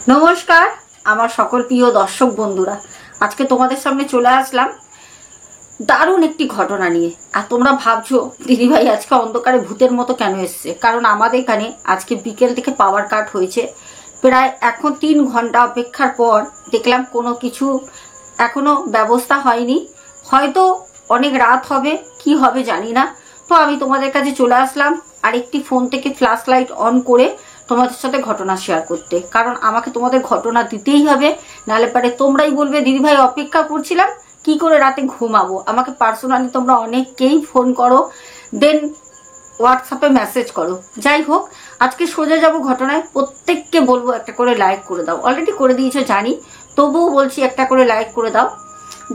নমস্কার আমার সকল প্রিয় দর্শক বন্ধুরা, আজকে তোমাদের সামনে চলে আসলাম দারুণ একটি ঘটনা নিয়ে। আর তোমরা ভাবছো দিদিভাই আজকে অন্ধকারে ভূতের মতো কেন এসছে? কারণ আমাদের এখানে আজকে বিকেল থেকে পাওয়ার কাট হয়েছে। প্রায় এখন 3 ঘন্টা অপেক্ষার পর দেখলাম কোনো কিছু এখনো ব্যবস্থা হয়নি। হয়তো অনেক রাত হবে, কি হবে জানি না। তো আমি তোমাদের কাছে চলে আসলাম আর একটি ফোন থেকে ফ্ল্যাশ লাইট অন করে তোমাদের সাথে ঘটনা শেয়ার করতে। কারণ আমাকে তোমাদের ঘটনা দিতেই হবে, নাহলে পারে তোমরাই বলবে দিদিভাই অপেক্ষা করছিলাম, কি করে রাতে ঘুমাবো। আমাকে পার্সোনালি তোমরা অনেকেই ফোন করো, দেন হোয়াটসঅ্যাপে মেসেজ করো। যাই হোক, আজকে সোজা যাব ঘটনায়। প্রত্যেককে বলবো একটা করে লাইক করে দাও। অলরেডি করে দিয়েছো জানি, তবুও বলছি একটা করে লাইক করে দাও।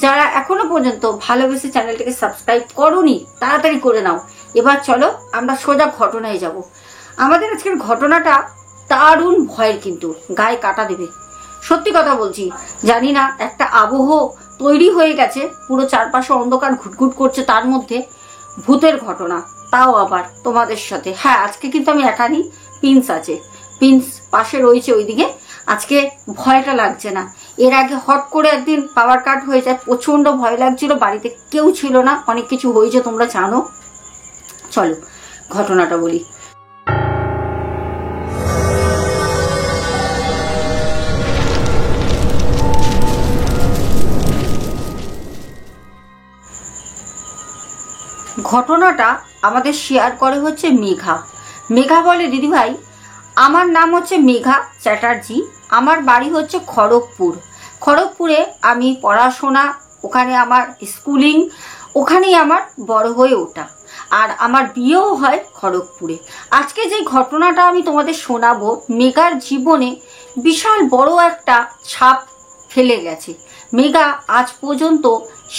যারা এখনো পর্যন্ত ভালোবেসে চ্যানেলটাকে সাবস্ক্রাইব করোনি তাড়াতাড়ি করে নাও। এবার চলো আমরা সোজা ঘটনায় যাব। আমাদের আজকের ঘটনাটা দারুণ ভয়ের, কিন্তু গায়ে কাটা দেবে। সত্যি কথা বলছি, জানি না একটা আবহ তৈরি হয়ে গেছে, পুরো চারপাশে অন্ধকার ঘুটঘুট করছে, তার মধ্যে ভূতের ঘটনা, তাও আবার তোমাদের সাথে। হ্যাঁ, আজকে কিন্তু আমি একা নেই, প্রিন্স আছে, প্রিন্স পাশে রয়েছে ওইদিকে। আজকে ভয়টা লাগছে না। এর আগে হট করে একদিন পাওয়ার কাট হয়ে যায়, প্রচন্ড ভয় লাগছিল, বাড়িতে কেউ ছিল না, অনেক কিছু হয়েছে তোমরা জানো। চলো ঘটনাটা বলি। ঘটনাটা আমাদের শেয়ার করে হচ্ছে মেঘা। মেঘা বলে, দিদিভাই আমার নাম হচ্ছে মেঘা চ্যাটার্জি, আমার বাড়ি হচ্ছে খড়গপুর। খড়গপুরে আমি পড়াশোনা, ওখানে আমার স্কুলিং, ওখানেই আমার বড় হয়ে ওঠা, আর আমার বিয়েও হয় খড়গপুরে। আজকে যে ঘটনাটা আমি তোমাদের শোনাবো, মেঘার জীবনে বিশাল বড় একটা ছাপ ফেলে গেছে। মেঘা আজ পর্যন্ত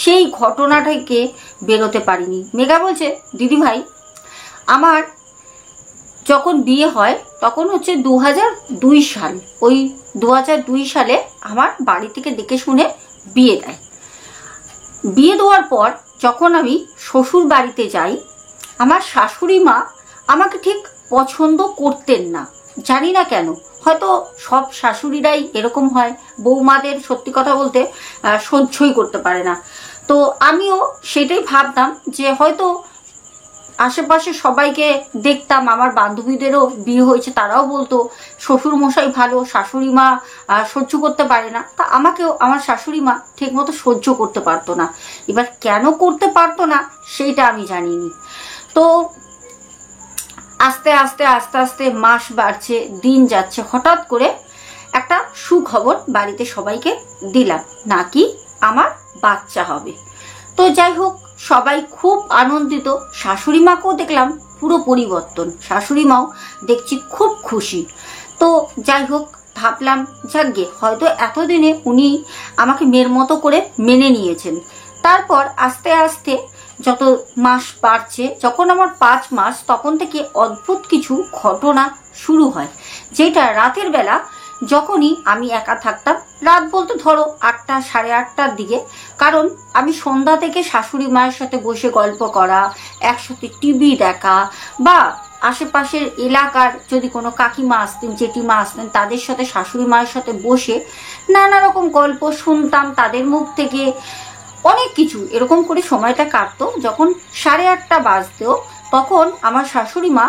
সেই ঘটনা থেকে বেরোতে পারিনি। মেঘা বলছে, দিদিভাই আমার যখন বিয়ে হয় তখন হচ্ছে 2002 সাল। ওই 2002 সালে আমার বাড়ি থেকে দেখে শুনে বিয়ে দেয়। বিয়ে দেওয়ার পর যখন আমি শ্বশুর বাড়িতে যাই, আমার শাশুড়ি মা আমাকে ঠিক পছন্দ করতেন না, জানি না কেন। হয়তো সব শাশুড়িরাই এরকম হয়, বৌমাদের সত্যি কথা বলতে সহ্যই করতে পারে না। তো আমিও সেটাই ভাবতাম যে হয়তো আশেপাশে সবাইকে দেখতাম, আমার বান্ধবীদেরও বিয়ে হয়েছে, তারাও বলতো শ্বশুর মশাই ভালো, শাশুড়ি মা সহ্য করতে পারে না। তা আমাকেও আমার শাশুড়ি মা ঠিক মতো সহ্য করতে পারতো না। এবার কেন করতে পারতো না সেইটা আমি জানিনি। তো আস্তে আস্তে আস্তে আস্তে মাস বাড়ছে, দিন যাচ্ছে, হঠাৎ করে একটা সুখবর বাড়িতে সবাইকে দিলাম, নাকি আমার বাচ্চা হবে। তো যাই হোক, সবাই খুব আনন্দিত। শাশুড়ি মাকেও দেখলাম পুরো পরিবর্তন, শাশুড়ি মাও দেখছি খুব খুশি। তো যাই হোক, ভাবলাম যাকগে, হয়তো এতদিনে উনি আমাকে মেয়ের মতো করে মেনে নিয়েছেন। তারপর আস্তে আস্তে যত মাস বাড়ছে, যখন আমার 5 মাস, তখন থেকে অদ্ভুত কিছু ঘটনা শুরু হয়, যেটা রাতের বেলা যখনই আমি একা থাকতাম, রাত বলতে ধরো 8টা, 8:30টার দিকে, কারণ আমি সন্ধ্যা থেকে শাশুড়ি মায়ের সাথে বসে গল্প করা, একসাথে টিভি দেখা, বা আশেপাশের এলাকার যদি কোনো কাকিমা আসতেন, জেঠিমা আসতেন, তাদের সাথে শাশুড়ি মায়ের সাথে বসে নানা রকম গল্প শুনতাম তাদের মুখ থেকে, অনেক কিছু এরকম করে সময়টা কাটতো। যখন 8:30 বাজতো, তখন আমার শাশুড়ি মা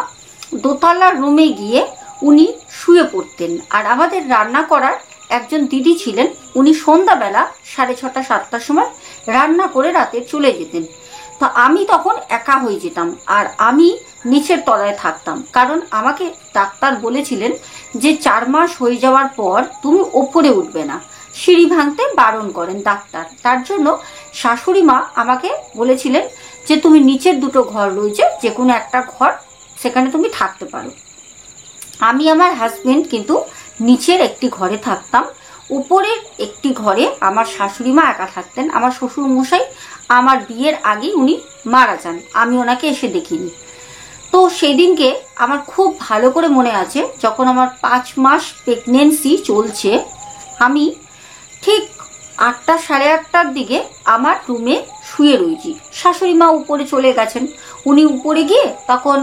দোতলার রুমে গিয়ে উনি শুয়ে পড়তেন। আর আমাদের রান্না করার একজন দিদি ছিলেন, উনি সন্ধ্যাবেলা 6:30, 7টার সময় রান্না করে রাতে চলে যেতেন। তো আমি তখন একা হয়ে যেতাম, আর আমি নিচের তলায় থাকতাম, কারণ আমাকে ডাক্তার বলেছিলেন যে 4 মাস হয়ে যাওয়ার পর তুমি ওপরে উঠবে না, সিঁড়ি ভাঙতে বারণ করেন ডাক্তার। তার জন্য শাশুড়ি মা আমাকে বলেছিলেন যে তুমি নিচের 2টো ঘর রয়েছে, যে কোনো একটা ঘর, সেখানে তুমি থাকতে পারো। আমি আমার হাজবেন্ড কিন্তু নিচের একটি ঘরে থাকতাম, উপরের একটি ঘরে আমার শাশুড়ি মা একা থাকতেন। আমার শ্বশুর মশাই আমার বিয়ের আগেই উনি মারা যান, আমি ওনাকে এসে দেখিনি। তো সেদিনকে আমার খুব ভালো করে মনে আছে, যখন আমার 5 মাস প্রেগনেন্সি চলছে, আমি ঠিক 8টা, 8:30টার দিকে আমার রুমে শুয়ে রয়েছি। শাশুড়ি মা উপরে চলে গেছেন, উনি উপরে গিয়ে তখন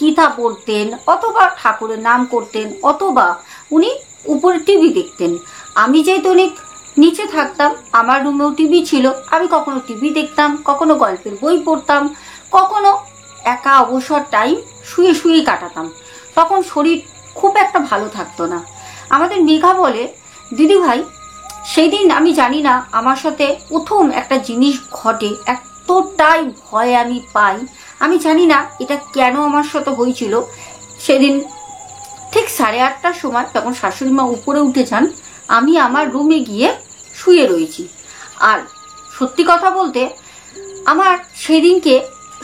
গীতা পড়তেন, অথবা ঠাকুরের নাম করতেন, অথবা উনি উপরে টিভি দেখতেন। আমি যেহেতু অনেক নিচে থাকতাম, আমার রুমেও টিভি ছিল, আমি কখনো টিভি দেখতাম, কখনো গল্পের বই পড়তাম, কখনো একা অবসর টাইম শুয়ে শুয়ে কাটাতাম। তখন শরীর খুব একটা ভালো থাকতো না। আমাদের মেঘা বলে, দিদি ভাই সেই দিন আমি জানি না আমার সাথে প্রথম একটা জিনিস ঘটে, এতটাই ভয় আমি পাই, আমি জানি না এটা কেন আমার সাথে হয়েছিল। সেদিন ঠিক 8:30টার সময় তখন শাশুড়ি মা উপরে উঠে যান, আমি আমার রুমে গিয়ে শুয়ে রয়েছি। আর সত্যি কথা বলতে আমার সেদিনকে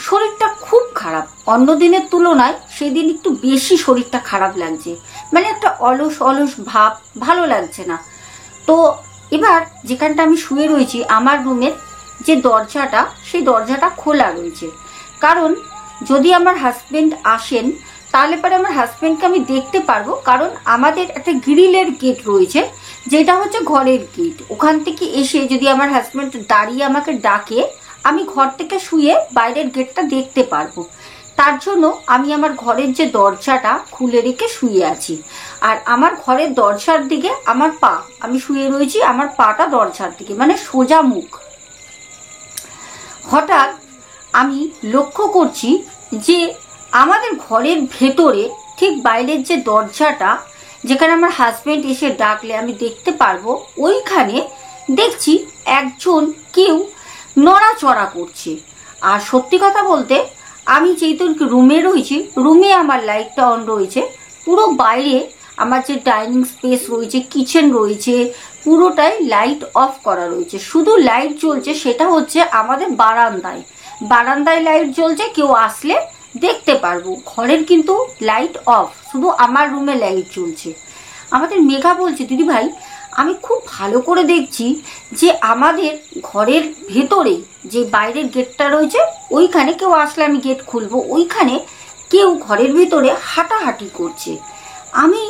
শরীরটা খুব খারাপ, অন্য দিনের তুলনায় সেদিন একটু বেশি শরীরটা খারাপ লাগছে, মানে একটা অলস অলস ভাব, ভালো লাগছে না। তো এবার যেখানটা আমি শুয়ে রয়েছি, আমার রুমের যে দরজাটা, সেই দরজাটা খোলা রয়েছে, কারণ যদি আমার হাজবেন্ড আসেন তাহলে পরে আমার হাজবেন্ডকে আমি দেখতে পারবো, কারণ আমাদের একটা গ্রিলের গেট রয়েছে, যেটা হচ্ছে ঘরের গেট। ওখান থেকে এসে যদি আমার হাজবেন্ড দাঁড়িয়ে আমাকে ডাকে, আমি ঘর থেকে শুয়ে বাইরের গেটটা দেখতে পারবো। তার জন্য আমি আমার ঘরের যে দরজাটা খুলে রেখে শুয়ে আছি, আর আমার ঘরের দরজার দিকে আমার পা, আমি শুয়ে রয়েছি আমার পাটা দরজার দিকে, মানে সোজা মুখ। হঠাৎ আমি লক্ষ্য করছি যে আমাদের ঘরের ভেতরে ঠিক বাইরের যে দরজাটা, যেখানে আমার হাজবেন্ড এসে ডাকলে আমি দেখতে পারবো, ওইখানে দেখছি একজন কেউ নড়াচড়া করছে। আর সত্যি কথা বলতে আমি যেহেতু রুমে রয়েছি, রুমে আমার লাইটটা অন রয়েছে, পুরো বাইরে আমার যে ডাইনিং স্পেস রয়েছে, কিচেন রয়েছে, পুরোটাই লাইট অফ করা রয়েছে। শুধু লাইট জ্বলছে সেটা হচ্ছে আমাদের বারান্দায়, বারান্দায় লাইট জ্বলছে, কেউ আসলে দেখতে পারবো। ঘরের কিন্তু লাইট অফ, শুধু আমার রুমে লাইট জ্বলছে। আমাদের মেঘা বলছে, দিদি ভাই আমি খুব ভালো করে দেখছি যে আমাদের ঘরের ভেতরে যে বাইরের গেটটা রয়েছে, ওইখানে কেউ আসলে আমি গেট খুলবো, ওইখানে কেউ ঘরের ভেতরে হাঁটাহাঁটি করছে। আমি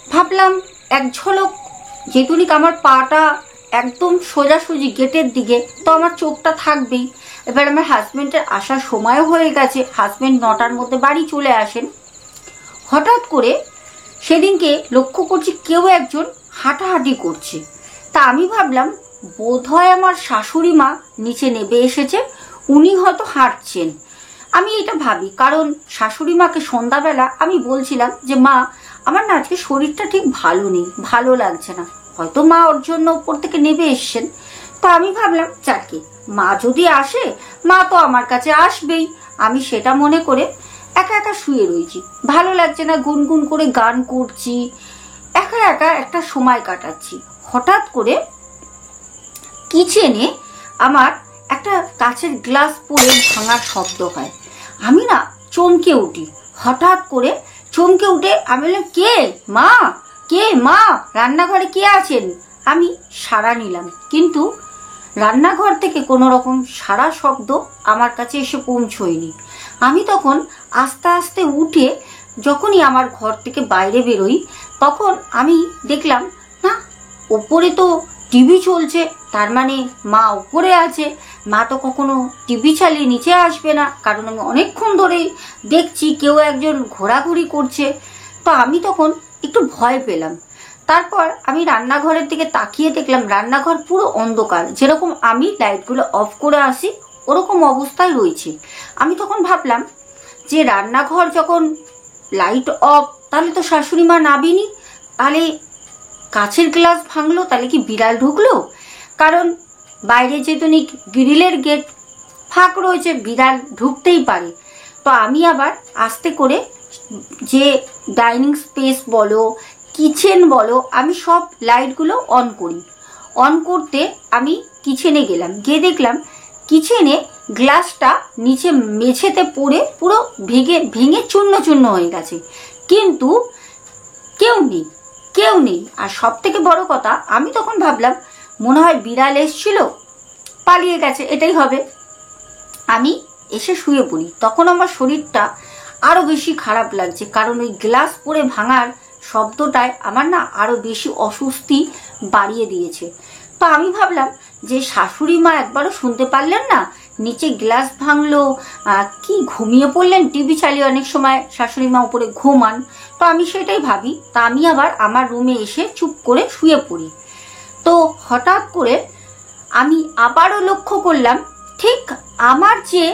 ভাবলাম এক ঝলক, যেটুনিক আমার পাটা একদম সোজাসুজি গেটের দিকে, তো আমার চোখটা থাকবেই। এবার আমার হাজবেন্ডের আসার সময়ও হয়ে গেছে, হাজবেন্ড 9টার মধ্যে বাড়ি চলে আসেন। হঠাৎ করে সেদিনকে লক্ষ্য করছি কেউ একজন হাঁটাহাঁটি করছে। তা আমি ভাবলাম বোধহয় আমার শাশুড়ি মা নিচে নেমে এসেছে, উনি হয়তো হাঁটছেন। আমি এটা ভাবি, কারণ শাশুড়ি মাকে সন্ধ্যাবেলা আমি বলছিলাম যে মা আমার না আজকে শরীরটা ঠিক ভালো নেই, ভালো লাগছে না, হয়তো মা ওর জন্য উপর থেকে নেমে এসছেন। তো আমি ভাবলাম যাকে, মা যদি আসে মা তো আমার কাছে আসবেই, আমি সেটা মনে করে একা একা শুয়ে রয়েছি, ভালো লাগছে না, গুনগুন করে গান করছি, একা একা একটা সময় কাটাচ্ছি। হঠাৎ করে কিচেনে আমার একটা কাঁচের গ্লাস পড়ে ভাঙার শব্দ হয়। আমি না চমকে উঠি, হঠাৎ করে চমকে উঠে আমি বললাম, কে মা, কে মা, রান্নাঘরে কে আছেন? আমি সাড়া নিলাম, কিন্তু রান্নাঘর থেকে কোনো রকম সাড়া শব্দ আমার কাছে এসে পৌঁছয়নি। আমি তখন আস্তে আস্তে উঠে যখনই আমার ঘর থেকে বাইরে বেরোই, তখন আমি দেখলাম না, ওপরে তো টিভি চলছে, তার মানে মা উপরে আছে। মা তো কখনো টিভি চালিয়ে নিচে আসবে না, কারণ আমি অনেকক্ষণ ধরেই দেখছি কেউ একজন ঘোরাঘুরি করছে। তো আমি তখন একটু ভয় পেলাম। তারপর আমি রান্নাঘরের দিকে তাকিয়ে দেখলাম রান্নাঘর পুরো অন্ধকার, যেরকম আমি লাইটগুলো অফ করে আসি ওরকম অবস্থায় রয়েছে। আমি তখন ভাবলাম যে রান্নাঘর যখন লাইট অফ, তাহলে তো শাশুড়ি মা নাবেনি, তাহলে কাছের গ্লাস ভাঙলো, তাহলে কি বিড়াল ঢুকলো? কারণ বাইরে যেহেতু গ্রিলের গেট ফাঁক রয়েছে, বিড়াল ঢুকতেই পারে। তো আমি আবার আস্তে করে যে ডাইনিং স্পেস বলো, কিচেন বলো, আমি সব লাইটগুলো অন করি। অন করতে আমি কিচেনে গেলাম, গিয়ে দেখলাম কিচেনে গ্লাসটা নিচে মেঝেতে পড়ে পুরো ভেঙে চূর্ণ চূর্ণ হয়ে গেছে, কিন্তু কেউ নেই, কেউ নেই। আর সব থেকে বড় কথা, আমি তখন ভাবলাম মনে হয় বিড়াল এসছিল, পালিয়ে গেছে, এটাই হবে। আমি এসে শুয়ে পড়ি। তখন আমার শরীরটা আরো বেশি খারাপ লাগছে, কারণ ওই গ্লাস পড়ে ভাঙার শব্দটায় আমার না আরো বেশি অস্বস্তি বাড়িয়ে দিয়েছে। তো আমি ভাবলাম যে শাশুড়ি মা একবারও শুনতে পারলেন না নিচে গ্লাস ভাঙলো, কি ঘুমিয়ে পড়লেন, টিভি চালিয়ে অনেক সময় শাশুড়ি মা উপরে ঘুমান। তো আমি সেটাই ভাবি, তা আমি আবার আমার রুমে এসে চুপ করে শুয়ে পড়ি। তো হঠাৎ করে আমি আবারও লক্ষ্য করলাম ঠিক আমার যে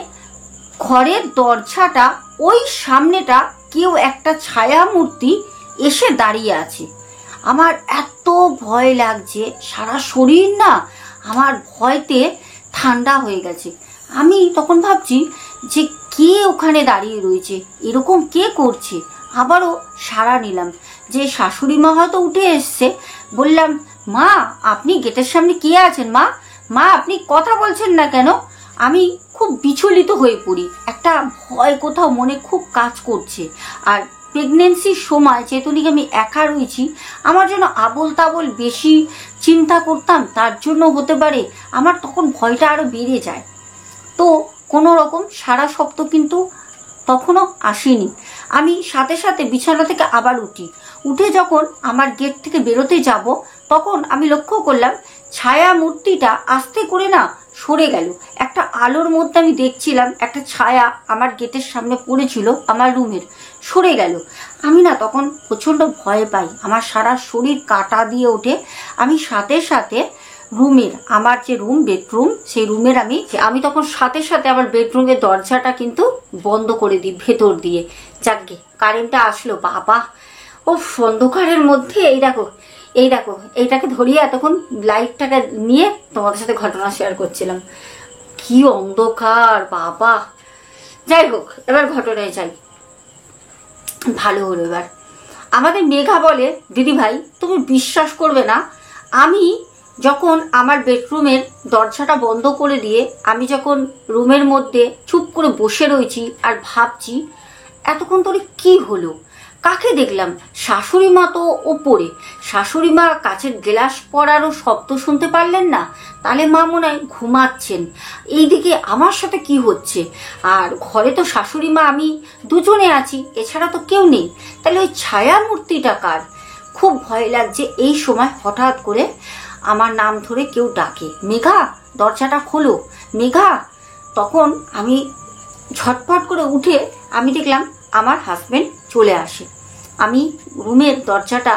ঘরের দরজাটা ওই সামনেটা কেউ একটা ছায়া মূর্তি এসে দাঁড়িয়ে আছে। আমার এত ভয় লাগছে, সারা শরীর না আমার ভয়তে ঠান্ডা হয়ে গেছে। আমি তখন ভাবছি যে কে ওখানে দাঁড়িয়ে রয়েছে, এরকম কে করছে। আবারও সাড়া নিলাম যে শাশুড়ি মা হয়তো উঠে এসছে। বললাম, মা আপনি গেটের সামনে কে আছেন? মা মা আপনি কথা বলছেন না কেন? আমি খুব বিচলিত হয়ে পড়ি, একটা ভয় কোথাও মনে খুব কাজ করছে। আর প্রেগনেন্সির সময় যেহেতু আমি একা রয়েছি, আমার জন্য আবোল তাবোল বেশি চিন্তা করতাম, তার জন্য হতে পারে আমার তখন ভয়টা আরো বেড়ে যায়। তো কোনো রকম সারা শব্দ কিন্তু তখনও আসেনি। আমি সাথে সাথে বিছানা থেকে আবার উঠে যখন আমার গেট থেকে বেরোতে যাব, তখন আমি লক্ষ্য করলাম ছায়া মূর্তিটা আস্তে করে না সরে গেল। একটা আলোর মধ্যে আমি দেখছিলাম একটা ছায়া আমার গেটের সামনে পড়েছিল আমার রুমের, সরে গেল। আমি না তখন প্রচন্ড ভয় পাই, আমার সারা শরীর কাঁটা দিয়ে ওঠে। আমি সাথে সাথে রুমের, আমার যে রুম বেডরুম, সেই রুমের আমি তখন সাথে সাথে আমার বেডরুমের দরজাটা কিন্তু বন্ধ করে দিই ভেতর দিয়ে। যাকগে কারেন্টটা আসলো, বাবা ও অন্ধকারের মধ্যে এই দেখো এইটাকে ধরিয়ে এতক্ষণ লাইটটাকে নিয়ে তোমাদের সাথে ঘটনা শেয়ার করছিলাম। কি অন্ধকার বাবা! যাই হোক, এবার ঘটনায় যাই। ভালো হলো। এবার আমাদের মেঘা বলে, দিদি ভাই তুমি বিশ্বাস করবে না, আমি যখন আমার বেডরুমের দরজাটা বন্ধ করে দিয়ে আমি যখন রুমের মধ্যে চুপ করে বসে রয়েছি আর ভাবছি এতক্ষণ ধরে কি হলো, কাকে দেখলাম? শাশুড়ি মা তো ওপরে, শাশুড়ি মা কাছের গ্লাস পড়ারও শব্দ শুনতে পারলেন না, তাহলে মা মনে হয় ঘুমাচ্ছেন। এইদিকে আমার সাথে কি হচ্ছে? আর ঘরে তো শাশুড়ি মা আমি দুজনে আছি, এছাড়া তো কেউ নেই। তাহলে ওই ছায়া মূর্তিটা কার? খুব ভয় লাগছে। এই সময় হঠাৎ করে আমার নাম ধরে কেউ ডাকে, মেঘা দরজাটা খোলো, মেঘা। তখন আমি ঝটপট করে উঠে আমি দেখলাম আমার হাজবেন্ড চলে আসে। আমি রুমের দরজাটা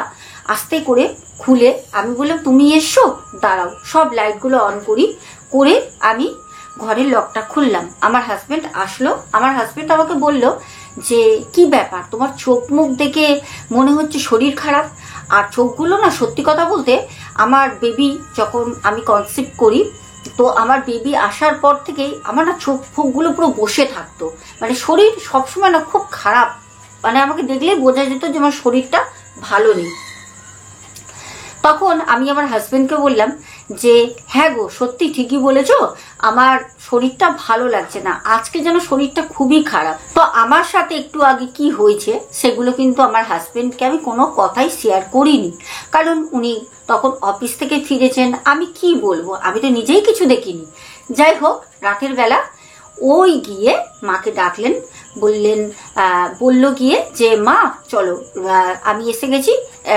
আস্তে করে খুলে আমি বললাম, তুমি এসো, দাঁড়াও, সব লাইটগুলো অন করে আমি ঘরের লকটা খুললাম। আমার হাজবেন্ড আসলো। আমার হাজবেন্ড আমাকে বলল যে কি ব্যাপার, তোমার চোখ মুখ দেখে মনে হচ্ছে শরীর খারাপ। আর চোখগুলো না, সত্যি কথা বলতে আমার বেবি যখন আমি কনসিভ করি, তো আমার বেবি আসার পর থেকেই আমার না চোখ ফোকগুলো পুরো বসে থাকতো, মানে শরীর সবসময় না খুব খারাপ, মানে আমাকে দেখলেই বোঝা যেত যে আমার শরীরটা ভালো নেই। তখন আমি আমার হাজবেন্ডকে বললাম যে হ্যাঁ গো, সত্যি ঠিকই বলেছো, আমার শরীরটা ভালো লাগছে না, আজকে যেন শরীরটা খুবই খারাপ। তো আমার সাথে একটু আগে কি হয়েছে সেগুলো কিন্তু আমার হাজবেন্ডকে আমি কোনো কথাই শেয়ার করিনি, কারণ উনি তখন অফিস থেকে ফিরেছেন। আমি কি বলবো, আমি তো নিজেই কিছু দেখিনি। যাই হোক, রাতের বেলা ওই গিয়ে মাকে ডাকলেন, বললো গিয়ে যে মা চলো, আমি এসে গেছি,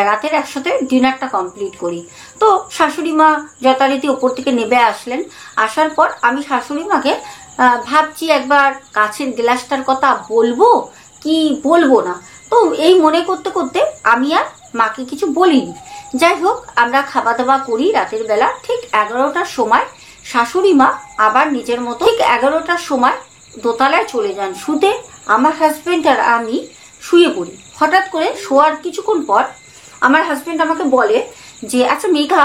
রাতের একসাথে ডিনারটা কমপ্লিট করি। তো শাশুড়ি মা যথারীতি ওপর থেকে নেমে আসলেন। আসার পর আমি শাশুড়ি মাকে ভাবছি একবার কাছের গ্লাসটার কথা বলবো কি বলবো না। তো এই মনে করতে করতে আমি আর মাকে কিছু বলিনি। যাই হোক, আমরা খাওয়া দাওয়া করি রাতের বেলা। ঠিক 11টার সময় শাশুড়ি মা আবার নিজের মতো ঠিক 11টার সময় দোতলায় চলে যান শুতে। আমার হাজবেন্ড আর আমি শুয়ে পড়ি। হঠাৎ করে শোয়ার কিছুক্ষণ পর আমার হাজবেন্ড আমাকে বলে যে আচ্ছা মেঘা,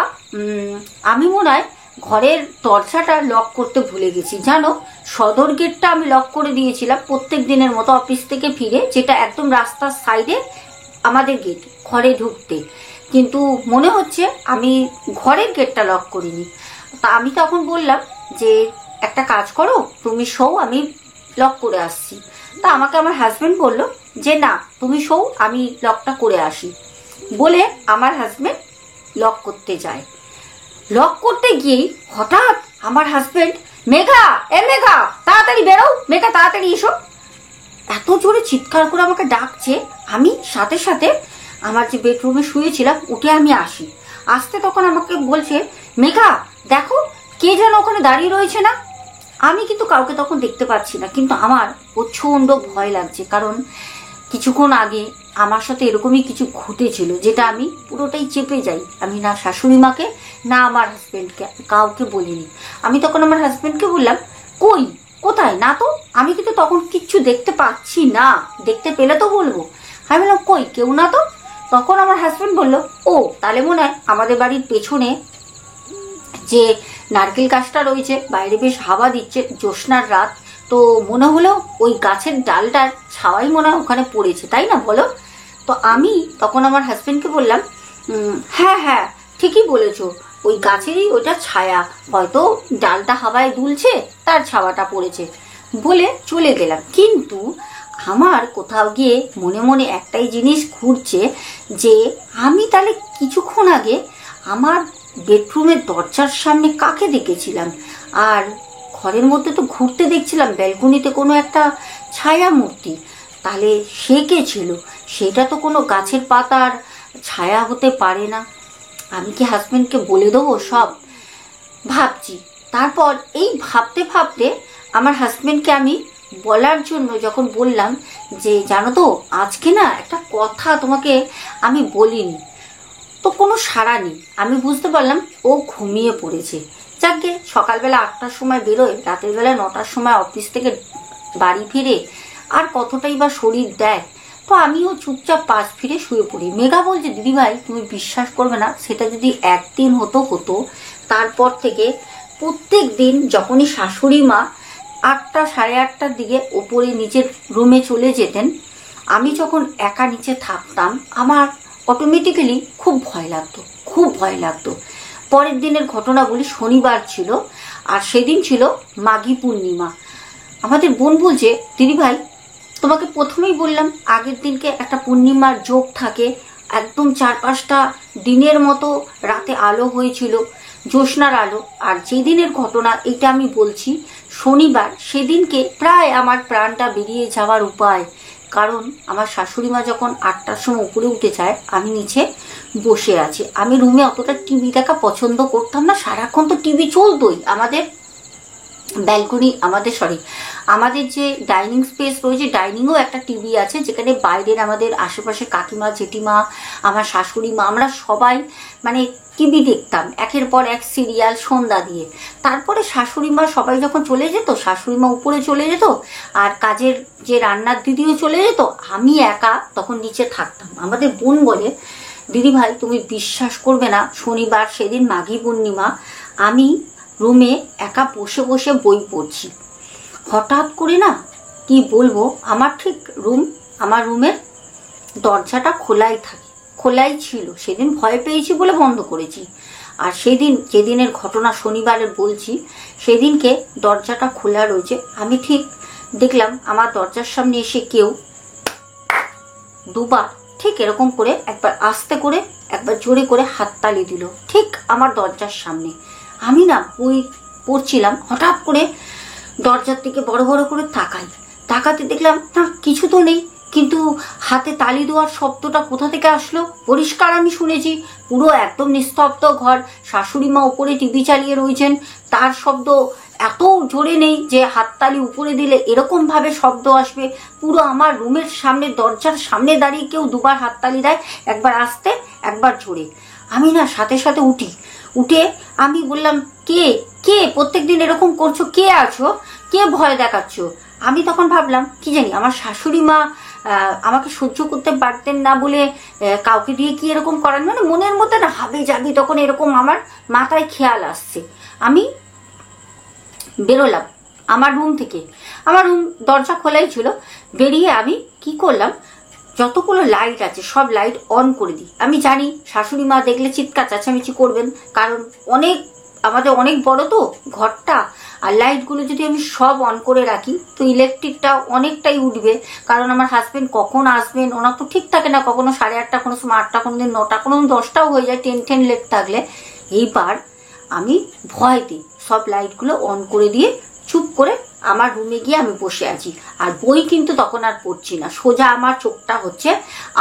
আমি মনে হয় ঘরের দরজাটা লক করতে ভুলে গেছি, জানো সদর গেটটা আমি লক করে দিয়েছিলাম প্রত্যেক দিনের মতো অফিস থেকে ফিরে, যেটা একদম রাস্তার সাইডে আমাদের গেট ঘরে ঢুকতে, কিন্তু মনে হচ্ছে আমি ঘরের গেটটা লক করিনি। তা আমি তখন বললাম যে একটা কাজ করো, তুমি শো, আমি লক করে আসছি। তা আমাকে আমার হাজবেন্ড বললো যে না তুমি শো, আমি লকটা করে আসি। বলে আমার হাজবেন্ড লক করতে যায়। লক করতে গিয়েই হঠাৎ আমার হাজবেন্ড, মেঘা মেঘা তাড়াতাড়ি বেরো, মেঘা তাড়াতাড়ি এসো, এত জোরে চিৎকার করে আমাকে ডাকছে। আমি সাথে সাথে আমার যে বেডরুমে শুয়েছিলাম উঠে আমি আসতে তখন আমাকে বলছে, মেঘা দেখো কে যেন ওখানে দাঁড়িয়ে রয়েছে না। আমি কিন্তু কাউকে তখন দেখতে পাচ্ছি না, কিন্তু আমার প্রচণ্ড ভয় লাগছে, কারণ কিছুক্ষণ আগে আমার সাথে এরকমই কিছু ঘটেছিল, যেটা আমি পুরোটাই চেপে যাই। আমি না শাশুড়ি মাকে না আমার হাজবেন্ডকে কাউকে বলিনি। আমি তখন আমার হাজবেন্ডকে বললাম, কই কোথায় না তো, আমি কিন্তু তখন কিচ্ছু দেখতে পাচ্ছি না, দেখতে পেলে তো বলবো। আমি বললাম কই কেউ না তো। তখন আমার হাজবেন্ড বলল, ও তাহলে মনে হয় আমাদের বাড়ির পেছনে যে নারকেল গাছটা রয়েছে, বাইরে বেশ হাওয়া দিচ্ছে, জ্যোৎস্নার রাত, তো মনে হলো ওই গাছের ডালটার ছাওয়াই মনে হয় ওখানে পড়েছে, তাই না বলো? তো আমি তখন আমার হাজবেন্ডকে বললাম, হ্যাঁ হ্যাঁ ঠিকই বলেছো, ওই গাছেরই ওটা ছায়া, হয়তো ডালটা হাওয়ায় দুলছে, তার ছাওয়াটা পড়েছে, বলে চলে গেলাম। কিন্তু আমার কোথাও গিয়ে মনে মনে একটাই জিনিস ঘুরছে, যে আমি তাহলে কিছুক্ষণ আগে আমার বেডরুমের দরজার সামনে কাকে দেখেছিলাম, আর ঘরের মধ্যে তো ঘুরতে দেখছিলাম ব্যালকনিতে কোনো একটা ছায়া মূর্তি, তাহলে সে কে ছিল? সেটা তো কোনো গাছের পাতার ছায়া হতে পারে না। আমি কি হাজবেন্ডকে বলে দেবো সব ভাবছি। তারপর এই ভাবতে ভাবতে আমার হাজবেন্ডকে আমি বলার জন্য যখন বললাম যে জানো তো আজকে না একটা কথা তোমাকে আমি বলিনি, তো কোনো সাড়া নেই। আমি বুঝতে পারলাম ও ঘুমিয়ে পড়েছে। যাকে সকালবেলা 8টার সময় বেরোয়, রাতের বেলা 9টার সময় অফিস থেকে বাড়ি ফিরে, আর কতটাই বা শরীর দেয়। তো আমিও চুপচাপ পাশ ফিরে শুয়ে পড়ি। মেঘা বলছে, দিদিভাই তুমি বিশ্বাস করবে না, সেটা যদি একদিন হতো হতো, তারপর থেকে প্রত্যেক দিন যখনই শাশুড়ি মা 8টা সাড়ে 8টার দিকে ওপরে নিচের রুমে চলে যেতেন, আমি যখন একা নিচে থাকতাম আমার অটোমেটিক্যালি খুব ভয় লাগতো, খুব ভয় লাগতো। পরের দিনের ঘটনা বলি, শনিবার ছিল, আর সেদিন ছিল মাঘী পূর্ণিমা। আমাদের বোন বলছে, দিদিভাই তোমাকে প্রথমেই বললাম আগের দিনকে একটা পূর্ণিমার যোগ থাকে, একদম 4-5টা দিনের মতো রাতে আলো হয়েছিল, জ্যোৎস্নার আলো। আর যেদিনের ঘটনা এটা আমি বলছি শনিবার, সেদিনকে প্রায় আমার প্রাণটা বেরিয়ে যাওয়ার উপায়, কারণ আমার শাশুড়ি মা যখন 8টার সময় উপরে উঠে যায়, আমি নিচে বসে আছি। আমি রুমে অতটা টিভি দেখা পছন্দ করতাম না, সারাক্ষণ তো টিভি চলতোই। আমাদের ব্যালকনি আমাদের যে ডাইনিং স্পেস রয়েছে, ডাইনিংও একটা টিভি আছে, যেখানে বাইরের আমাদের আশেপাশে কাকিমা জেঠিমা আমার শাশুড়ি মা আমরা সবাই মানে টিভি দেখতাম, একের পর এক সিরিয়াল সন্ধ্যা দিয়ে। তারপরে শাশুড়ি মা সবাই যখন চলে যেত, শাশুড়ি মা উপরে চলে যেত, আর কাজের যে রান্নার দিদিও চলে যেত, আমি একা তখন নিচে থাকতাম। আমাদের বোন বলে, দিদিভাই তুমি বিশ্বাস করবে না, শনিবার সেদিন মাঘী পূর্ণিমা, আমি রুমে একা বসে বসে বই পড়ছি, হঠাৎ করে না কি বলবো, আমার রুমের দরজাটা খোলাই থাকে, খোলাই ছিল। সেদিন ভয় পেয়েছি বলে বন্ধ করেছি। আর সেদিন যেদিনের ঘটনা শনিবারের বলছি, সেদিনকে দরজাটা খোলা রয়েছে। আমি ঠিক দেখলাম আমার দরজার সামনে এসে কেউ দুবার ঠিক এরকম করে, একবার আস্তে করে একবার জোরে করে হাততালি দিল ঠিক আমার দরজার সামনে। আমি না বই পড়ছিলাম, হঠাৎ করে দরজার দিকে বড় বড় করে তাকাতে দেখলাম না কিছু তো নেই, কিন্তু হাতে তালি দেওয়ার শব্দটা কোথা থেকে আসলো পরিষ্কার আমি শুনেছি। পুরো একদম নিস্তব্ধ ঘর, শাশুড়ি মা উপরে টিভি চালিয়ে রয়েছেন, তার শব্দ এত জোরে নেই যে হাততালি উপরে দিলে এরকম ভাবে শব্দ আসবে। পুরো আমার রুমের সামনে দরজার সামনে দাঁড়িয়ে কেউ দুবার হাততালি দেয়, একবার আস্তে একবার জোরে। আমি না সাথে সাথে উঠে আমি বললাম, কে কে প্রত্যেকদিন এরকম করছো, কে আছো, কে ভয় দেখাচ্ছ? আমি তখন ভাবলাম কি জানি আমার শাশুড়ি মা আমাকে সহ্য করতে পারতেন না বলে কাউকে দিয়ে কি এরকম করান, মানে মনের মধ্যে না হাবি জাবি তখন এরকম আমার মাথায় খেয়াল আসছে। আমি বেরোলাম আমার রুম থেকে, আমার রুম দরজা খোলাই ছিল। বেরিয়ে আমি কি করলাম, যতগুলো লাইট আছে সব লাইট অন করে দিই। আমি জানি শাশুড়ি মা দেখলে চিৎকার চেঁচামেচি করবেন, কারণ আমাদের অনেক বড় তো ঘরটা, আর লাইটগুলো যদি আমি সব অন করে রাখি তো ইলেকট্রিকটা অনেকটাই উঠবে, কারণ আমার হাজবেন্ড কখন আসবেন ওনার তো ঠিক থাকে না, কখনো 8:30, কোনো সময় 8টা, কোনো দিন 9টা, কোনো দিন 10টাও হয়ে যায় টেন লেট থাকলে। এইবার আমি ভয়তে সব লাইটগুলো অন করে দিয়ে চুপ করে আমার রুমে গিয়ে আমি বসে আছি। আর বই কিন্তু তখন আর পড়ছি না, সোজা আমার চোখটা হচ্ছে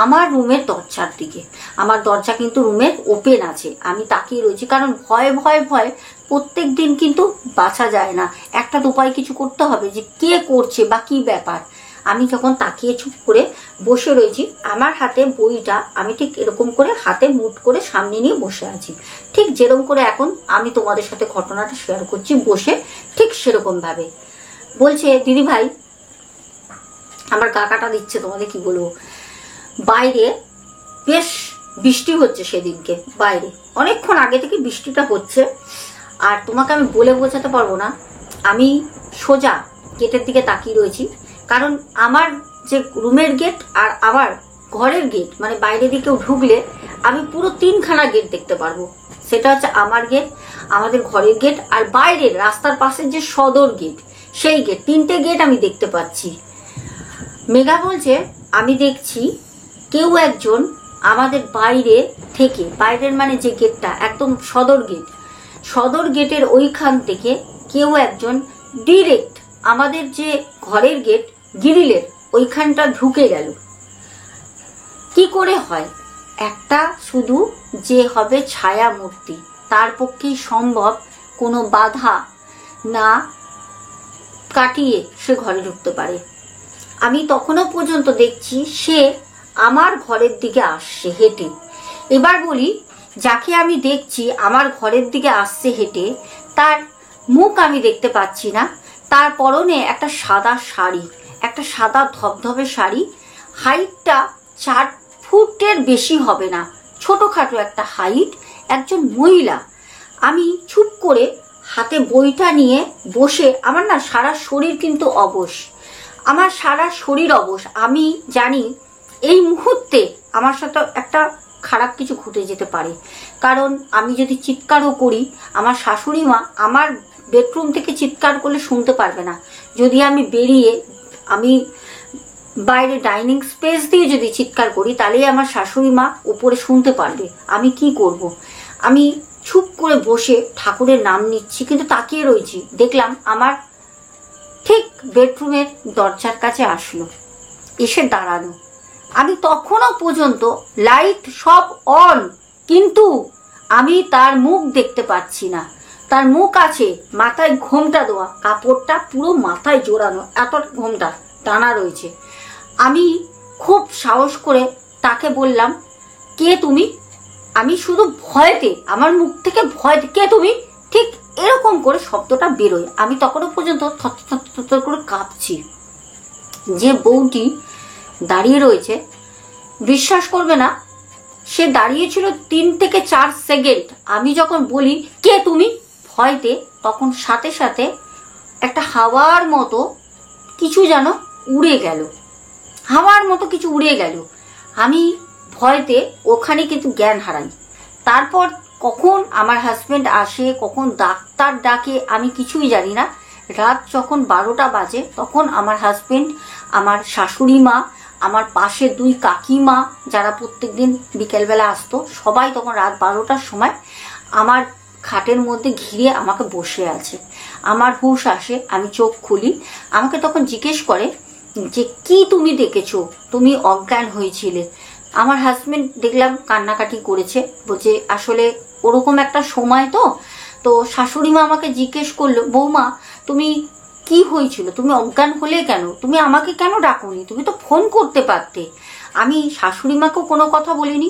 আমার রুমের দরজার দিকে। আমার দরজা কিন্তু রুমের ওপেন আছে, আমি তাকিয়ে রয়েছি, কারণ ভয়ে ভয়ে ভয়ে প্রত্যেক দিন কিন্তু বাঁচা যায় না, একটা উপায় কিছু করতে হবে যে কে করছে বা কি ব্যাপার। আমি যখন তাকিয়ে চুপ করে বসে রয়েছি, আমার হাতে বইটা আমি ঠিক এরকম করে হাতে মুঠ করে সামনে নিয়ে বসে আছি, ঠিক যেরকম করে এখন আমি তোমাদের সাথে ঘটনাটা শেয়ার করছি বসে, ঠিক সেরকম ভাবে। বলছে দিদি ভাই, আমার গা কাটা দিচ্ছে, তোমাদের কি বলবো, বাইরে বেশ বৃষ্টি হচ্ছে সেদিনকে, বাইরে অনেকক্ষণ আগে থেকে বৃষ্টিটা হচ্ছে। আর তোমাকে আমি বলে বোঝাতে পারবো না, আমি সোজা গেটের দিকে তাকিয়ে রয়েছি, কারণ আমার যে রুমের গেট আর আমার ঘরের গেট, মানে বাইরে দিকেও ঢুকলে আমি পুরো 3খানা গেট দেখতে পারবো। সেটা হচ্ছে আমার গেট, আমাদের ঘরের গেট, আর বাইরের রাস্তার পাশের যে সদর গেট, সেই গেট, 3টে গেট আমি দেখতে পাচ্ছি। মেঘা বলছে আমি দেখছি কেউ একজন আমাদের বাইরে থেকে, বাইরের মানে যে গেটটা একদম সদর গেটের ওইখান থেকে কেউ একজন ডিরেক্ট আমাদের যে ঘরের গেট গ্রিলের ওইখানটা ঢুকে গেল। কি করে হয়? একটা শুধু যে হবে ছায়া মূর্তি, তার পক্ষেই সম্ভব কোনো বাধা না কাটিয়ে সে ঘরে ঢুকতে পারে। আমি তখনও পর্যন্ত দেখছি সে আমার ঘরের দিকে আসছে হেঁটে। এবার বলি, যাকে আমি দেখছি আমার ঘরের দিকে আসছে হেঁটে, তার মুখ আমি দেখতে পাচ্ছি না, তার পরনে একটা সাদা শাড়ি, একটা সাদা ধবধবে শাড়ি, হাইটটা 4 ফুটের বেশি হবে না, ছোটখাটো একটা হাইট, একজন মহিলা। আমি চুপ করে হাতে বইটা নিয়ে বসে, আমার না সারা শরীর কিন্তু অবশ, আমার সারা শরীর অবশ। আমি জানি এই মুহূর্তে আমার সাথে একটা খারাপ কিছু ঘটে যেতে পারে, কারণ আমি যদি চিৎকারও করি, আমার শাশুড়ি মা আমার বেডরুম থেকে চিৎকার করলে শুনতে পারবে না। যদি আমি বেরিয়ে আমি বাইরে ডাইনিং স্পেস দিয়ে যদি চিৎকার করি, তাহলেই আমার শাশুড়ি মা উপরে শুনতে পারবে। আমি কি করব? আমি চুপ করে বসে ঠাকুরের নাম নিচ্ছি, কিন্তু তাকিয়ে রয়েছি। দেখলাম আমার ঠিক বেডরুমের দরজার কাছে আসলো, এসে দাঁড়ানো। আমি তখনও পর্যন্ত লাইট সব অন, কিন্তু আমি তার মুখ দেখতে পাচ্ছি না। তার মুখ আছে, মাথায় ঘোমটা দেওয়া, কাপড়টা পুরো মাথায় জোড়ানো, এত ঘোমটা টানা রয়েছে। আমি খুব সাহস করে তাকে বললাম, কে তুমি? আমি শুধু ভয়তে, আমার মুখ থেকে ভয়তে, কে তুমি, ঠিক এরকম করে শব্দটা বেরোয়। আমি তখনও পর্যন্ত থর করে কাঁপছি। যে বউটি দাঁড়িয়ে রয়েছে, বিশ্বাস করবে না, সে দাঁড়িয়েছিল 3 থেকে 4 সেকেন্ড। আমি যখন বলি কে তুমি ভয়তে, তখন সাথে সাথে একটা হাওয়ার মতো কিছু যেন উড়ে গেল, হাওয়ার মতো কিছু উড়ে গেল। আমি ভয়তে ওখানে কিন্তু জ্ঞান হারাই। তারপর কখন আমার হাজবেন্ড আসে, কখন ডাক্তার ডাকে, আমি কিছুই জানি না। রাত যখন 12টা বাজে, তখন আমার হাজবেন্ড, আমার শাশুড়ি মা, আমার পাশে 2 কাকিমা যারা প্রত্যেকদিন বিকেলবেলা আসতো, সবাই তখন রাত 12টার সময় আমার খাটের মধ্যে ঘিরে আমাকে বসে আছে। আমার হুঁশ আসে, আমি চোখ খুলি। আমাকে তখন জিজ্ঞেস করে যে কি তুমি দেখেছো, তুমি অজ্ঞান হয়েছিলে। আমার হাজবেন্ড দেখলাম কান্নাকাটি করেছে, বলছে আসলে ওরকম একটা সময় তো শাশুড়ি মা আমাকে জিজ্ঞেস করলো, বৌমা তুমি কি হয়েছিল, তুমি অজ্ঞান হলে কেন, তুমি আমাকে কেন ডাকোনি, তুমি তো ফোন করতে পারতে। আমি শাশুড়ি মাকেও কোনো কথা বলিনি,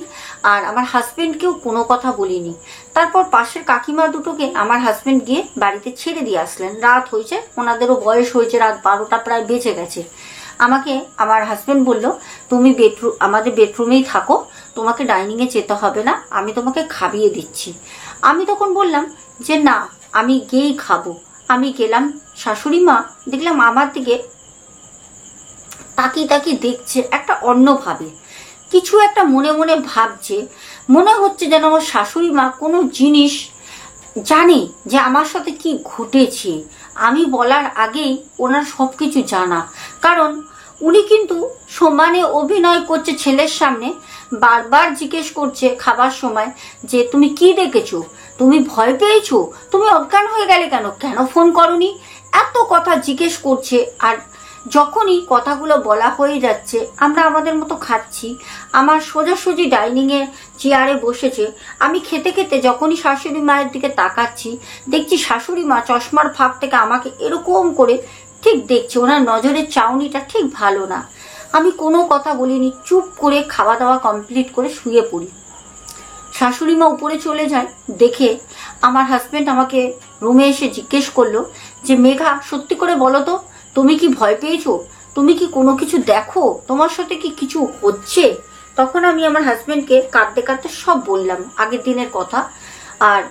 আর আমার হাজবেন্ডকেও কোনো কথা বলিনি। তারপর পাশের কাকিমা দুটোকে আমার হাজবেন্ড গিয়ে বাড়িতে ছেড়ে দিয়ে আসলেন। রাত হয়েছে, ওনাদেরও বয়স হয়েছে, রাত 12টা প্রায় বেজে গেছে। আমাকে আমার হাজবেন্ড বলল, তুমি আমাদের বেডরুমেই থাকো, তোমাকে ডাইনিংয়ে যেতে হবে না, আমি তোমাকে খাইয়ে দিচ্ছি। আমি তখন বললাম যে না, আমি গিয়েই খাবো। আমি গেলাম, শাশুড়ি মা দেখলাম আমার দিকে তাকিয়ে তাকিয়ে দেখছে একটা অন্যভাবে, কিছু একটা মনে মনে ভাবছে। মনে হচ্ছে যেন আমার শাশুড়ি মা কোনো জিনিস জানে যে আমার সাথে কি ঘটেছে। আমি বলার আগেই ওনার সবকিছু জানা, কারণ উনি কিন্তু সমানে অভিনয় করছে ছেলের সামনে। বারবার জিজ্ঞেস করছে খাবার সময় যে তুমি কি দেখেছো, তুমি ভয় পেয়েছো, তুমি অজ্ঞান হয়ে গেলে কেন, কেন ফোন করনি, এত কথা জিজ্ঞেস করছে। আর যখনই কথাগুলো বলা হয়ে যাচ্ছে, আমরা আমাদের মতো খাচ্ছি। আমার সোজাসুজি ডাইনিংয়ে চেয়ারে বসেছে। আমি খেতে খেতে যখনই শাশুড়ি মায়ের দিকে তাকাচ্ছি, দেখছি শাশুড়ি মা চশমার ফাঁক থেকে আমাকে এরকম করে ঠিক দেখছে। ওনার নজরের চাউনিটা ঠিক ভালো না। আমি কোনো কথা বলিনি, চুপ করে খাওয়া দাওয়া কমপ্লিট করে শুয়ে পড়ি। শাশুড়ি মা উপরে চলে যায়। দেখে আমার হাজবেন্ড আমাকে রুমে এসে জিজ্ঞেস করলো যে, মেঘা, সত্যি করে বলো তো, তুমি কি ভয় পেয়েছো? তুমি কি কোনো কিছু দেখো? তোমার সাথে কি কিছু হচ্ছে? তখন আমি আমার হাজবেন্ডকে কাঁদতে কাঁদতে সব বললাম, আগের দিনের কথা আর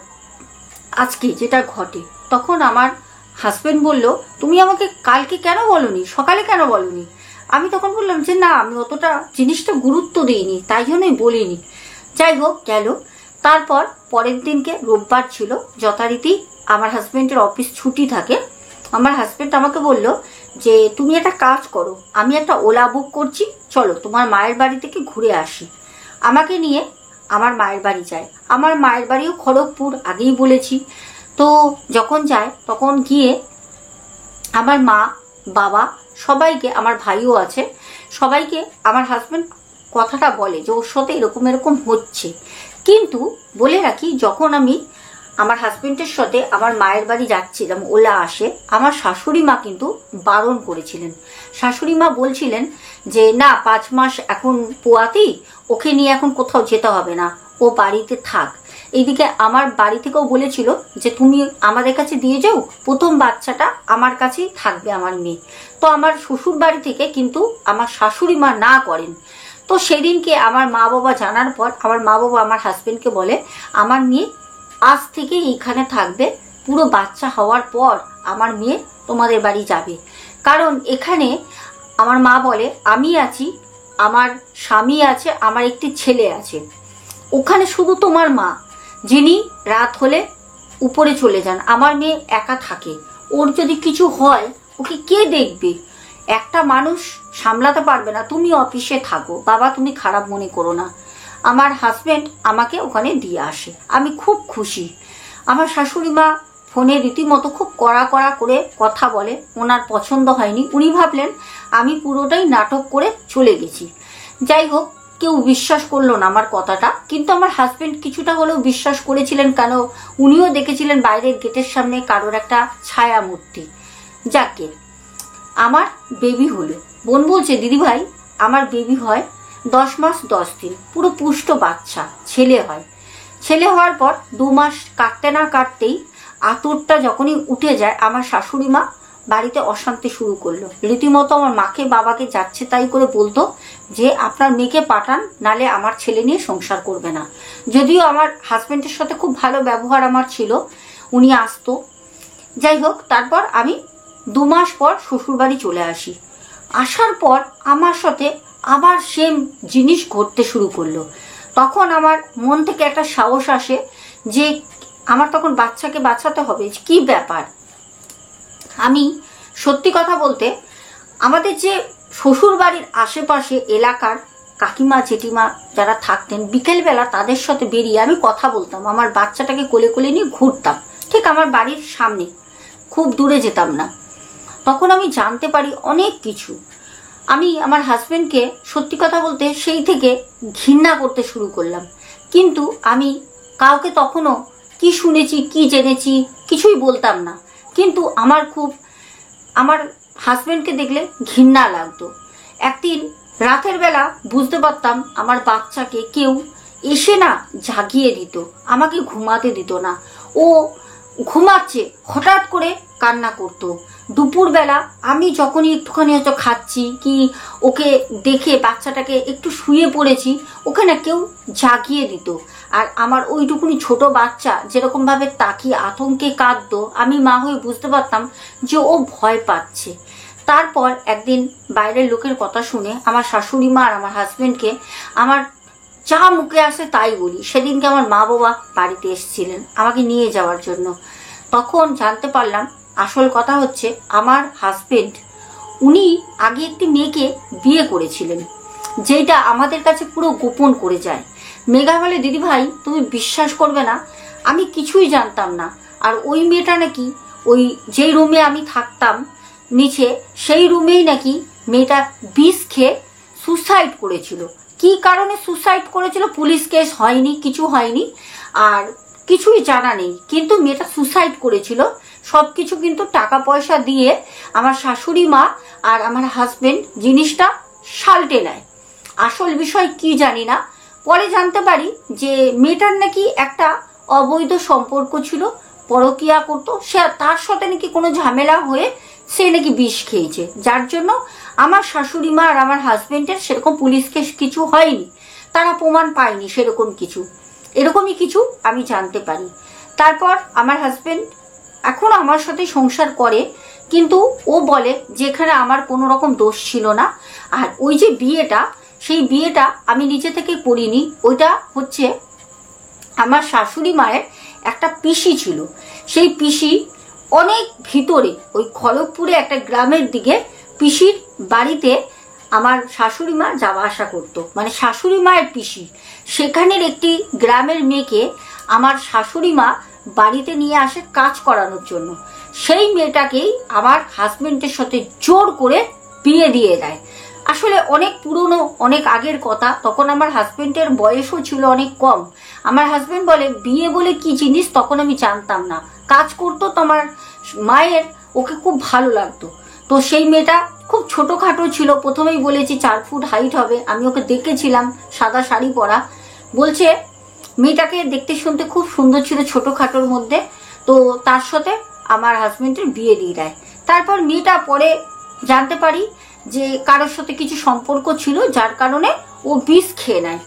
আজকে যেটা ঘটে। তখন আমার হাজবেন্ড বলল, তুমি আমাকে কালকে কেন বলনি, সকালে কেন বলনি? আমি তখন বললাম যে না, আমি অতটা জিনিসটা গুরুত্ব দিইনি, তাই জন্যই বলিনি। যাই হোক, গেল। তারপর পরের দিনকে রোববার ছিল, যথারীতি আমার হাজবেন্ডের অফিস ছুটি থাকে। আমার হাজবেন্ড আমাকে বলল যে, তুমি একটা কাজ করো, আমি একটা ওলা বুক করছি, চলো তোমার মায়ের বাড়ি থেকে ঘুরে আসি। আমাকে নিয়ে আমার মায়ের বাড়ি যায়। আমার মায়ের বাড়িও খড়গপুর, আগেই বলেছি। তো যখন যায় তখন গিয়ে আমার মা, বাবা, সবাইকে, আমার ভাইও আছে, সবাইকে আমার হাজবেন্ড কথাটা বলে যে ওর সাথে এরকম এরকম হচ্ছে। কিন্তু বলে রাখি, যখন আমি আমার হাজবেন্ডের সাথে আমার মায়ের বাড়ি যাচ্ছিলাম, ওলা আসে, আমার শাশুড়ি মা কিন্তু বারণ করেছিলেন। শাশুড়ি মা বলছিলেন যে না, 5 মাস এখন পোয়াতি, ওকে নিয়ে এখন কোথাও যেতে হবে না, ও বাড়িতে থাক। এইদিকে আমার বাড়ি থেকেও বলেছিল যে তুমি আমাদের কাছে দিয়ে যাও, প্রথম বাচ্চাটা আমার কাছেই থাকবে, আমার মেয়ে। তো আমার শ্বশুর বাড়ি থেকে কিন্তু আমার শাশুড়ি মা না করেন। তো সেদিনকে আমার মা বাবা জানার পর আমার মা বাবা আমার হাজবেন্ডকে বলে, আমার মেয়ে আজ থেকে এইখানে থাকবে, পুরো বাচ্চা হওয়ার পর আমার মেয়ে তোমাদের বাড়ি যাবে। কারণ এখানে আমার মা বলে, আমি আছি, আমার স্বামী আছে, আমার একটি ছেলে আছে, ওখানে শুধু তোমার মা, যিনি রাত হলে উপরে চলে যান, আমার মেয়ে একা থাকে, ওর যদি কিছু হয় ওকে কে দেখবে? একটা মানুষ সামলাতে পারবে না, তুমি অফিসে থাকো, বাবা তুমি খারাপ মনে করো না। আমার হাজবেন্ড আমাকে ওখানে দিয়ে আসে, আমি খুব খুশি। আমার শাশুড়ি মা ফোনে রীতিমতো খুব কড়া কড়া করে কথা বলে, ওনার পছন্দ হয়নি। উনি ভাবলেন আমি পুরোটাই নাটক করে চলে গেছি। যাই হোক, কেউ বিশ্বাস করলো না আমার কথাটা, কিন্তু আমার হাজবেন্ড কিছুটা হলেও বিশ্বাস করেছিলেন, কেন উনিও দেখেছিলেন বাইরের গেটের সামনে কারোর একটা ছায়া মূর্তি। যাকে আমার বেবি হলো, বোন বলছে, দিদি ভাই আমার বেবি হয় 10 মাস 10 দিন, পুরো পুষ্ট বাচ্চা, ছেলে হয়। ছেলে হওয়ার পর 2 মাস কাটতে না কাটতেই আতরটা যখনই উঠে যায়, আমার শাশুড়ি মা বাড়িতে অশান্তি শুরু করলো। রীতিমতো আমার মাকে বাবাকে যাচ্ছে তাই করে বলতো যে আপনার মেয়েকে পাঠান, নালে আমার ছেলে নিয়ে সংসার করবে না। যদিও আমার হাজবেন্ডের সাথে খুব ভালো ব্যবহার আমার ছিল, উনি আসতো। যাই হোক, তারপর আমি 2 মাস পর শ্বশুর বাড়ি চলে আসি। আসার পর আমার সাথে আবার সেম জিনিস ঘটতে শুরু করলো। তখন আমার মন থেকে একটা সাহস আসে যে আমার তখন বাচ্চাকে বাঁচাতে হবে, কি ব্যাপার। আমি সত্যি কথা বলতে, আমাদের যে শ্বশুর বাড়ির আশেপাশে এলাকার কাকিমা জেঠিমা যারা থাকতেন, বিকেলবেলা তাদের সাথে বেরিয়ে আমি কথা বলতাম, আমার বাচ্চাটাকে কোলে কোলে নিয়ে ঘুরতাম, ঠিক আমার বাড়ির সামনে, খুব দূরে যেতাম না। তখন আমি জানতে পারি অনেক কিছু। আমি আমার হাজবেন্ডকে সত্যি কথা বলতে সেই থেকে ঘৃণা করতে শুরু করলাম। কিন্তু আমি কাউকে তখনও কি শুনেছি কি জেনেছি কিছুই বলতাম না। কিন্তু আমার হাজবেন্ডকে দেখলে ঘৃণা লাগতো। একদিন রাতের বেলা বুঝতে পারতাম আমার বাচ্চাকে কেউ এসে না জাগিয়ে দিত, আমাকে ঘুমাতে দিত না। ও ঘুমাচ্ছে, হঠাৎ করে কান্না করতো। দুপুরবেলা আমি যখনই একটুখানি হয়তো খাচ্ছি কি ওকে দেখে বাচ্চাটাকে একটু শুয়ে পড়েছি, ওকে না কেউ জাগিয়ে দিত। আর আমার ওইটুকুনি ছোট বাচ্চা যেরকম ভাবে তাকিয়ে আতঙ্কে কাঁদতো, আমি মা হয়ে বুঝতে পারতাম যে ও ভয় পাচ্ছে। তারপর একদিন বাইরের লোকের কথা শুনে আমার শাশুড়ি মা আর আমার হাজবেন্ডকে আমার যা মুখে আসে তাই বলি। সেদিনকে আমার মা বাবা বাড়িতে এসেছিলেন আমাকে নিয়ে যাওয়ার জন্য। তখন জানতে পারলাম আসল কথা হচ্ছে আমার হাজবেন্ড উনি আগে একটি মেয়েকে বিয়ে করেছিলেন, যেটা আমাদের কাছে পুরো গোপন করে যায়। মেঘা বলে, দিদি ভাই তুমি বিশ্বাস করবে না, আমি কিছুই জানতাম না। আর ওই মেয়েটা নাকি ওই যে রুমে আমি থাকতাম নিচে, সেই রুমেই নাকি মেয়েটা বিষ খেয়ে সুসাইড করেছিল। কি কারণে সুসাইড করেছিল পুলিশ কেস হয়নি, কিছু হয়নি, আর কিছুই জানা নেই, কিন্তু মেয়েটা সুসাইড করেছিল। সবকিছু কিন্তু টাকা পয়সা দিয়ে আমার শাশুড়ি মা আর আমার হাজবেন্ড জিনিসটা সালটে নেয়। আসল বিষয় কি জানি না, পরে জানতে পারি যে মেয়েটার নাকি একটা অবৈধ সম্পর্ক ছিল, পরকিয়া করতো সে, তার সাথে নাকি কোনো ঝামেলা হয়ে সে নাকি বিষ খেয়েছে, যার জন্য আমার শাশুড়ি মা আর আমার হাজবেন্ডের সেরকম পুলিশ কেস কিছু হয়নি, তারা প্রমাণ পায়নি সেরকম কিছু, এরকমই কিছু আমি জানতে পারি। তারপর আমার হাজবেন্ড এখন আমার সাথে সংসার করে, কিন্তু ও বলে যেখানে আমার কোনো রকম দোষ ছিল না। আর ওই যে বিয়েটা, সেই বিয়েটা আমি নিজে থেকে করিনি, ওইটা হচ্ছে আমার শাশুড়ি মায়ের একটা পিসি ছিল। সেই পিসি অনেক ভিতরে ওই খড়গপুরে একটা গ্রামের দিকে পিসির বাড়িতে আমার শাশুড়ি মা যাওয়া আসা করতো, মানে শাশুড়ি মায়ের পিসি সেখানের একটি গ্রামের মেয়েকে আমার শাশুড়ি মা বাড়িতে নিয়ে আসে কাজ করানোর জন্য। সেই মেয়েটাকেই আমার হাজবেন্ডের সাথে জোর করে বিয়ে দিয়ে দেয়। আসলে অনেক পুরনো, অনেক আগের কথা, তখন আমার হাজবেন্ডের বয়সও ছিল অনেক কম। আমার হাজবেন্ড বলে বিয়ে বলে কি জিনিস তখন আমি জানতাম না, কাজ করতো তোমার মায়ের, ওকে খুব ভালো লাগতো। তো সেই মেয়েটা খুব ছোটখাটো ছিল, প্রথমেই বলেছি 4 ফুট হাইট হবে, আমি ওকে দেখেছিলাম সাদা শাড়ি পরা। বলছে মেয়েটাকে দেখতে শুনতে খুব সুন্দর ছিল ছোটখাটোর মধ্যে, তো তার সাথে আমার হাজবেন্ডের বিয়ে দিয়ে দেয়। তারপর মেয়েটা পরে জানতে পারি যে কারোর সাথে কিছু সম্পর্ক ছিল, যার কারণে ও বিষ খেয়ে নেয়।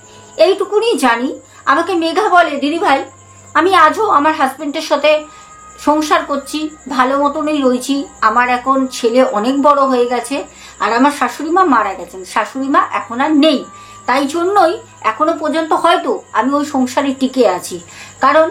এইটুকুনি জানি। আমাকে মেঘা বলে দিদি ভাই আমি আজও আমার হাজবেন্ডের সাথে সংসার করছি, ভালো মতনই রয়েছি, আমার এখন ছেলে অনেক বড় হয়ে গেছে, আর আমার শাশুড়ি মা মারা গেছেন, শাশুড়ি মা এখন আর নেই, তাই জন্যই এখনো পর্যন্ত হয়তো আমি ওই সংসারে টিকে আছি। কারণ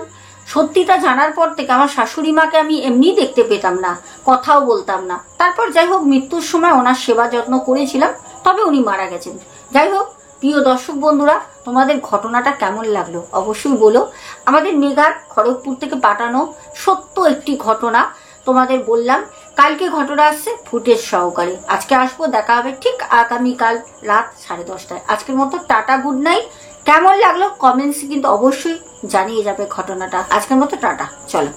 সত্যিটা জানার পর থেকে আমার শাশুড়ি মাকে আমি এমনি দেখতে পেতাম না, কথাও বলতাম না। তারপর যাই হোক মৃত্যুর সময় ওনার সেবা যত্ন করেছিলাম, তবে উনি মারা গেছেন। যাই হোক প্রিয় দর্শক বন্ধুরা, তোমাদের ঘটনাটা কেমন লাগলো অবশ্যই বলো। আমাদের মেঘার খড়গপুর থেকে পাঠানো সত্য একটি ঘটনা তোমাদের বললাম। কালকে ঘটনা আসছে ফুটেজ সহকারে, আজকে আসবো, দেখা হবে ঠিক আগামীকাল রাত 10:30টায়। আজকের মতো টাটা, গুড নাইট। কেমন লাগলো কমেন্টসে কিন্তু অবশ্যই জানিয়ে যাবে ঘটনাটা। আজকের মতো টাটা, চলো।